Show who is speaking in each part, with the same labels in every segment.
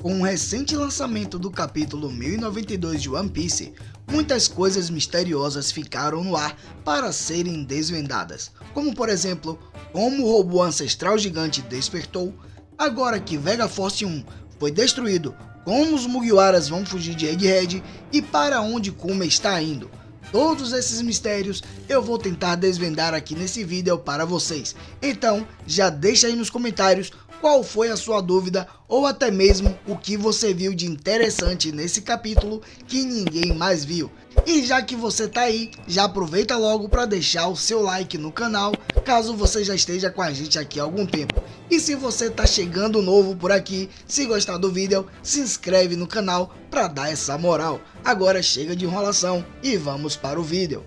Speaker 1: Com o recente lançamento do capítulo 1092 de One Piece, muitas coisas misteriosas ficaram no ar para serem desvendadas, como por exemplo, como o robô ancestral gigante despertou, agora que Vega Force 1 foi destruído, como os Mugiwaras vão fugir de Egghead e para onde Kuma está indo. Todos esses mistérios eu vou tentar desvendar aqui nesse vídeo para vocês, então já deixa aí nos comentários qual foi a sua dúvida ou até mesmo o que você viu de interessante nesse capítulo que ninguém mais viu. E já que você tá aí, já aproveita logo para deixar o seu like no canal, caso você já esteja com a gente aqui há algum tempo. E se você tá chegando novo por aqui, se gostar do vídeo, se inscreve no canal para dar essa moral. Agora chega de enrolação e vamos para o vídeo.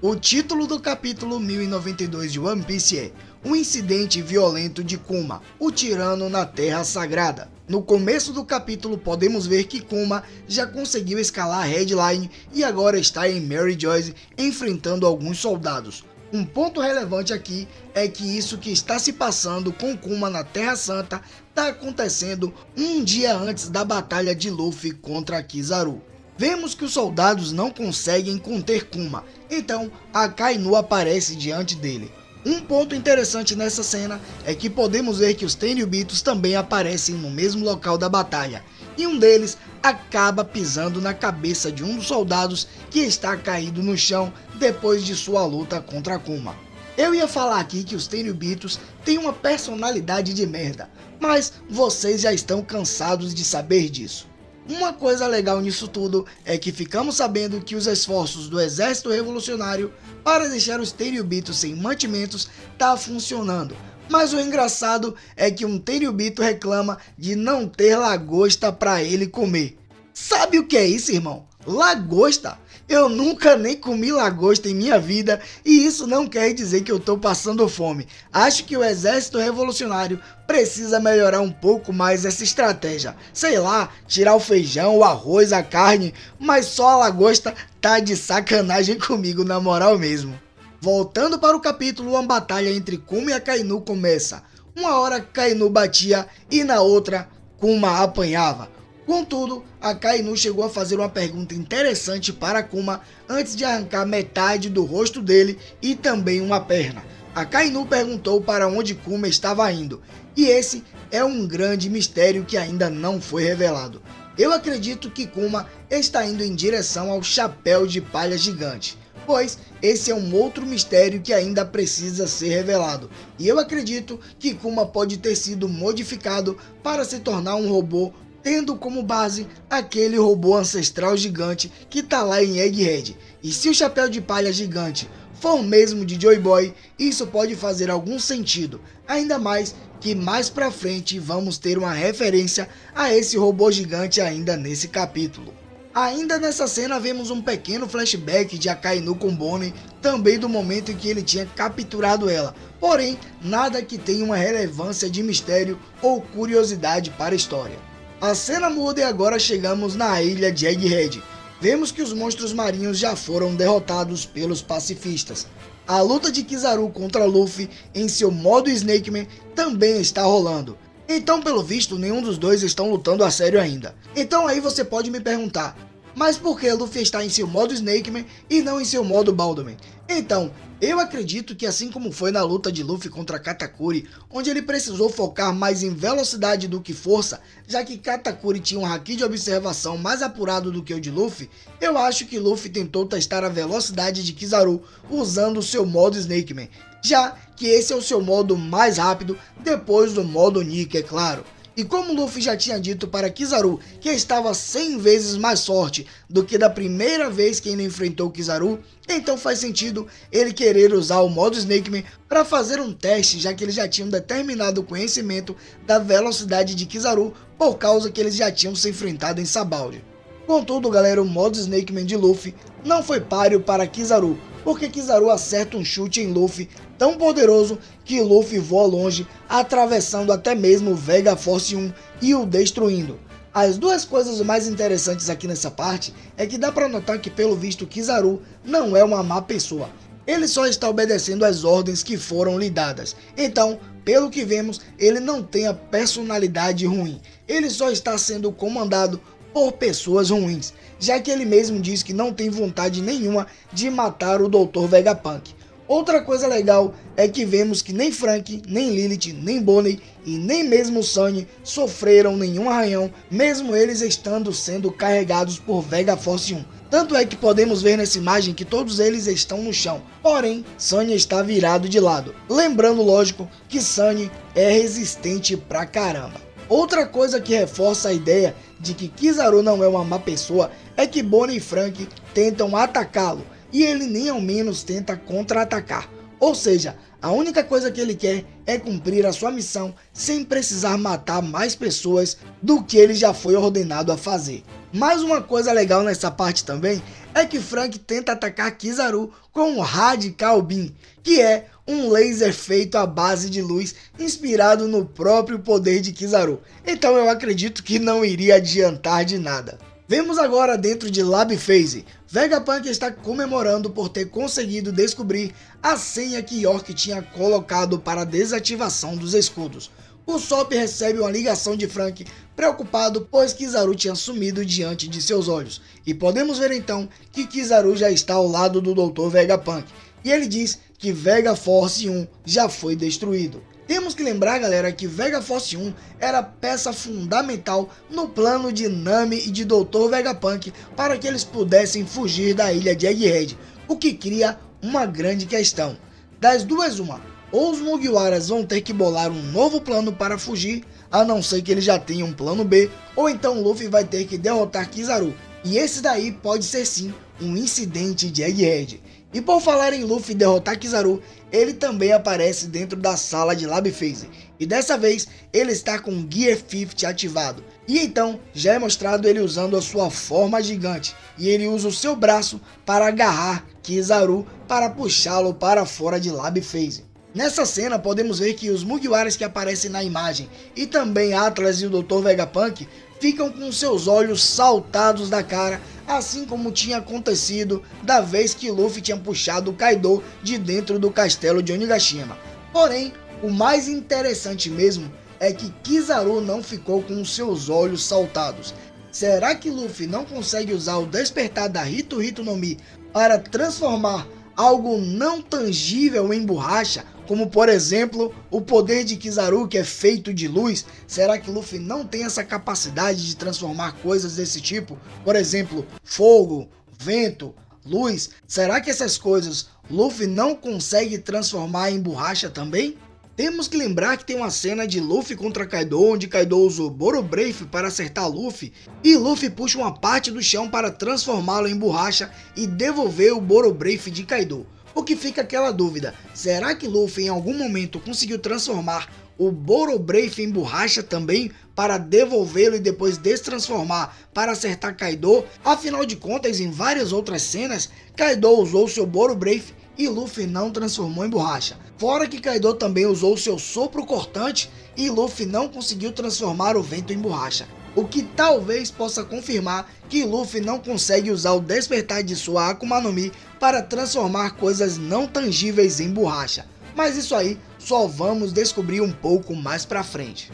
Speaker 1: O título do capítulo 1092 de One Piece é Um Incidente Violento de Kuma, o Tirano na Terra Sagrada. No começo do capítulo podemos ver que Kuma já conseguiu escalar a Headline e agora está em Mary Joyce enfrentando alguns soldados. Um ponto relevante aqui é que isso que está se passando com Kuma na Terra Santa está acontecendo um dia antes da batalha de Luffy contra Kizaru. Vemos que os soldados não conseguem conter Kuma, então Akainu aparece diante dele. Um ponto interessante nessa cena é que podemos ver que os Tenryubitos também aparecem no mesmo local da batalha, e um deles acaba pisando na cabeça de um dos soldados que está caído no chão depois de sua luta contra Kuma. Eu ia falar aqui que os Tenryubitos têm uma personalidade de merda, mas vocês já estão cansados de saber disso. Uma coisa legal nisso tudo é que ficamos sabendo que os esforços do exército revolucionário para deixar os Tenryubitos sem mantimentos tá funcionando, mas o engraçado é que um Tenryubito reclama de não ter lagosta para ele comer. Sabe o que é isso, irmão? Lagosta? Eu nunca nem comi lagosta em minha vida e isso não quer dizer que eu tô passando fome. Acho que o exército revolucionário precisa melhorar um pouco mais essa estratégia. Sei lá, tirar o feijão, o arroz, a carne, mas só a lagosta tá de sacanagem comigo na moral mesmo. Voltando para o capítulo, uma batalha entre Kuma e Akainu começa. Uma hora Akainu batia e na outra Kuma apanhava. Contudo, Akainu chegou a fazer uma pergunta interessante para Kuma antes de arrancar metade do rosto dele e também uma perna. Akainu perguntou para onde Kuma estava indo, e esse é um grande mistério que ainda não foi revelado. Eu acredito que Kuma está indo em direção ao Chapéu de Palha Gigante, pois esse é um outro mistério que ainda precisa ser revelado, e eu acredito que Kuma pode ter sido modificado para se tornar um robô, tendo como base aquele robô ancestral gigante que tá lá em Egghead. E se o Chapéu de Palha Gigante for mesmo de Joy Boy, isso pode fazer algum sentido, ainda mais que mais pra frente vamos ter uma referência a esse robô gigante ainda nesse capítulo. Ainda nessa cena vemos um pequeno flashback de Akainu com Bonnie, também do momento em que ele tinha capturado ela, porém nada que tenha uma relevância de mistério ou curiosidade para a história. A cena muda e agora chegamos na ilha de Egghead. Vemos que os monstros marinhos já foram derrotados pelos pacifistas. A luta de Kizaru contra Luffy em seu modo Snakeman também está rolando. Então, pelo visto, nenhum dos dois estão lutando a sério ainda. Então aí você pode me perguntar, mas por que Luffy está em seu modo Snakeman e não em seu modo Baldman? Então, eu acredito que assim como foi na luta de Luffy contra Katakuri, onde ele precisou focar mais em velocidade do que força, já que Katakuri tinha um haki de observação mais apurado do que o de Luffy, eu acho que Luffy tentou testar a velocidade de Kizaru usando o seu modo Snakeman, já que esse é o seu modo mais rápido depois do modo Nick, é claro. E como Luffy já tinha dito para Kizaru que estava 100 vezes mais forte do que da primeira vez que ele enfrentou Kizaru, então faz sentido ele querer usar o modo Snakeman para fazer um teste, já que eles já tinham determinado conhecimento da velocidade de Kizaru por causa que eles já tinham se enfrentado em Sabaody. Contudo, galera, o modo Snakeman de Luffy não foi páreo para Kizaru, porque Kizaru acerta um chute em Luffy tão poderoso que Luffy voa longe, atravessando até mesmo o Vega Force 1 e o destruindo. As duas coisas mais interessantes aqui nessa parte é que dá pra notar que pelo visto Kizaru não é uma má pessoa. Ele só está obedecendo às ordens que foram lhe dadas. Então, pelo que vemos, ele não tem a personalidade ruim. Ele só está sendo comandado por pessoas ruins, já que ele mesmo diz que não tem vontade nenhuma de matar o Dr. Vegapunk. Outra coisa legal é que vemos que nem Frank, nem Lilith, nem Bonnie e nem mesmo Sunny sofreram nenhum arranhão, mesmo eles estando sendo carregados por Vega Force 1. Tanto é que podemos ver nessa imagem que todos eles estão no chão, porém Sunny está virado de lado. Lembrando, lógico, que Sunny é resistente pra caramba. Outra coisa que reforça a ideia de que Kizaru não é uma má pessoa é que Bonnie e Frank tentam atacá-lo, e ele nem ao menos tenta contra-atacar. Ou seja, a única coisa que ele quer é cumprir a sua missão sem precisar matar mais pessoas do que ele já foi ordenado a fazer. Mais uma coisa legal nessa parte também é que Frank tenta atacar Kizaru com o Radical Beam, que é um laser feito à base de luz inspirado no próprio poder de Kizaru. Então eu acredito que não iria adiantar de nada. Vemos agora dentro de Lab Phase. Vegapunk está comemorando por ter conseguido descobrir a senha que York tinha colocado para a desativação dos escudos. O Sop recebe uma ligação de Frank, preocupado pois Kizaru tinha sumido diante de seus olhos. E podemos ver então que Kizaru já está ao lado do Dr. Vegapunk. E ele diz que Vega Force 1 já foi destruído. Temos que lembrar, galera, que Vega Force 1 era peça fundamental no plano de Nami e de Dr. Vegapunk para que eles pudessem fugir da ilha de Egghead, o que cria uma grande questão. Das duas uma, ou os Mugiwaras vão ter que bolar um novo plano para fugir, a não ser que eles já tenham um plano B, ou então Luffy vai ter que derrotar Kizaru, e esse daí pode ser sim um incidente de Egghead. E por falar em Luffy derrotar Kizaru, ele também aparece dentro da sala de Lab Phase. E dessa vez ele está com o Gear 50 ativado. E então já é mostrado ele usando a sua forma gigante. E ele usa o seu braço para agarrar Kizaru para puxá-lo para fora de Lab Phase. Nessa cena podemos ver que os Mugiwaras que aparecem na imagem e também Atlas e o Dr. Vegapunk ficam com seus olhos saltados da cara, assim como tinha acontecido da vez que Luffy tinha puxado o Kaido de dentro do castelo de Onigashima. Porém, o mais interessante mesmo é que Kizaru não ficou com seus olhos saltados. Será que Luffy não consegue usar o despertar da Hito Hito no Mi para transformar algo não tangível em borracha, como por exemplo o poder de Kizaru, que é feito de luz? Será que Luffy não tem essa capacidade de transformar coisas desse tipo? Por exemplo, fogo, vento, luz. Será que essas coisas Luffy não consegue transformar em borracha também? Temos que lembrar que tem uma cena de Luffy contra Kaido, onde Kaido usou Boro Brave para acertar Luffy, e Luffy puxa uma parte do chão para transformá-lo em borracha e devolver o Boro Brave de Kaido. O que fica aquela dúvida, será que Luffy em algum momento conseguiu transformar o Boro Brave em borracha também para devolvê-lo e depois destransformar para acertar Kaido? Afinal de contas, em várias outras cenas, Kaido usou seu Boro Brave e Luffy não transformou em borracha. Fora que Kaido também usou seu sopro cortante e Luffy não conseguiu transformar o vento em borracha. O que talvez possa confirmar que Luffy não consegue usar o despertar de sua Akuma no Mi para transformar coisas não tangíveis em borracha. Mas isso aí só vamos descobrir um pouco mais pra frente.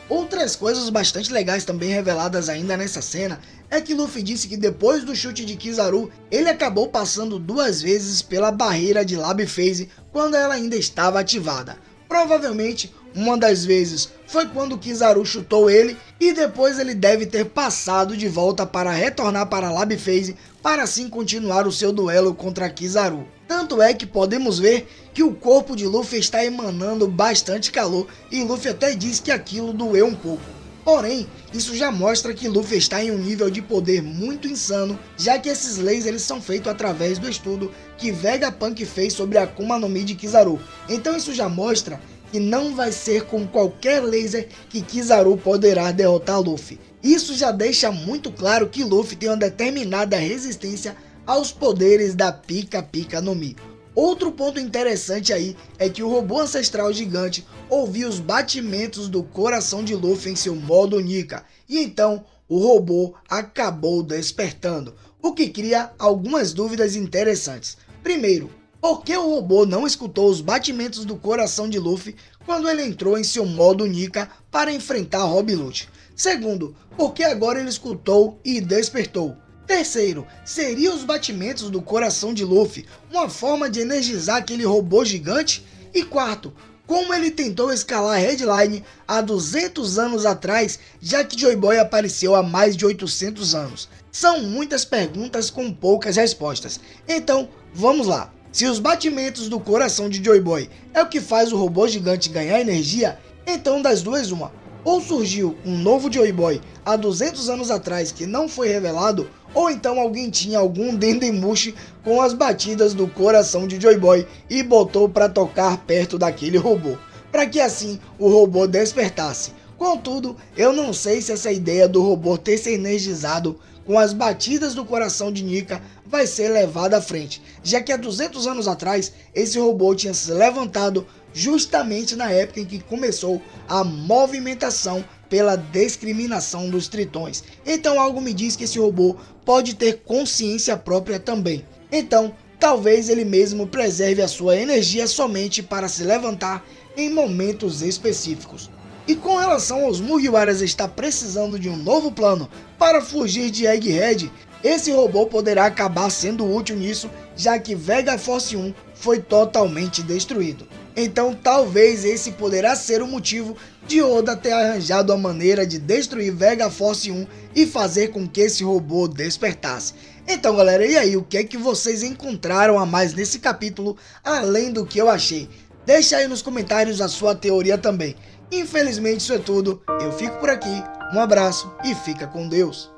Speaker 1: Outras coisas bastante legais também reveladas ainda nessa cena é que Luffy disse que depois do chute de Kizaru, ele acabou passando 2 vezes pela barreira de Lab Phase quando ela ainda estava ativada. Provavelmente uma das vezes foi quando Kizaru chutou ele e depois ele deve ter passado de volta para retornar para Lab Phase para assim continuar o seu duelo contra Kizaru. Tanto é que podemos ver que o corpo de Luffy está emanando bastante calor e Luffy até diz que aquilo doeu um pouco. Porém, isso já mostra que Luffy está em um nível de poder muito insano, já que esses lasers são feitos através do estudo que Vegapunk fez sobre a Akuma no Mi de Kizaru. Então isso já mostra que não vai ser com qualquer laser que Kizaru poderá derrotar Luffy. Isso já deixa muito claro que Luffy tem uma determinada resistência aos poderes da Pika Pika no Mi. Outro ponto interessante aí é que o robô ancestral gigante ouviu os batimentos do coração de Luffy em seu modo Nika, e então o robô acabou despertando, o que cria algumas dúvidas interessantes. Primeiro, Por que o robô não escutou os batimentos do coração de Luffy quando ele entrou em seu modo Nika para enfrentar Rob Lute? Segundo, por que agora ele escutou e despertou? Terceiro, seriam os batimentos do coração de Luffy uma forma de energizar aquele robô gigante? E quarto, como ele tentou escalar a Headline há 200 anos atrás, já que Joy Boy apareceu há mais de 800 anos? São muitas perguntas com poucas respostas. Então, vamos lá. Se os batimentos do coração de Joy Boy é o que faz o robô gigante ganhar energia, então das duas uma. Ou surgiu um novo Joy Boy há 200 anos atrás que não foi revelado, ou então alguém tinha algum Dendemushi com as batidas do coração de Joy Boy e botou para tocar perto daquele robô, para que assim o robô despertasse. Contudo, eu não sei se essa ideia do robô ter se energizado com as batidas do coração de Nika vai ser levada à frente, já que há 200 anos atrás esse robô tinha se levantado justamente na época em que começou a movimentação pela discriminação dos tritões. Então algo me diz que esse robô pode ter consciência própria também. Então talvez ele mesmo preserve a sua energia somente para se levantar em momentos específicos. E com relação aos Mugiwaras estar precisando de um novo plano para fugir de Egghead, esse robô poderá acabar sendo útil nisso, já que Vega Force 1 foi totalmente destruído. Então talvez esse poderá ser o motivo de Oda ter arranjado a maneira de destruir Vega Force 1 e fazer com que esse robô despertasse. Então galera, e aí, o que é que vocês encontraram a mais nesse capítulo, além do que eu achei? Deixa aí nos comentários a sua teoria também. Infelizmente isso é tudo, eu fico por aqui, um abraço e fica com Deus.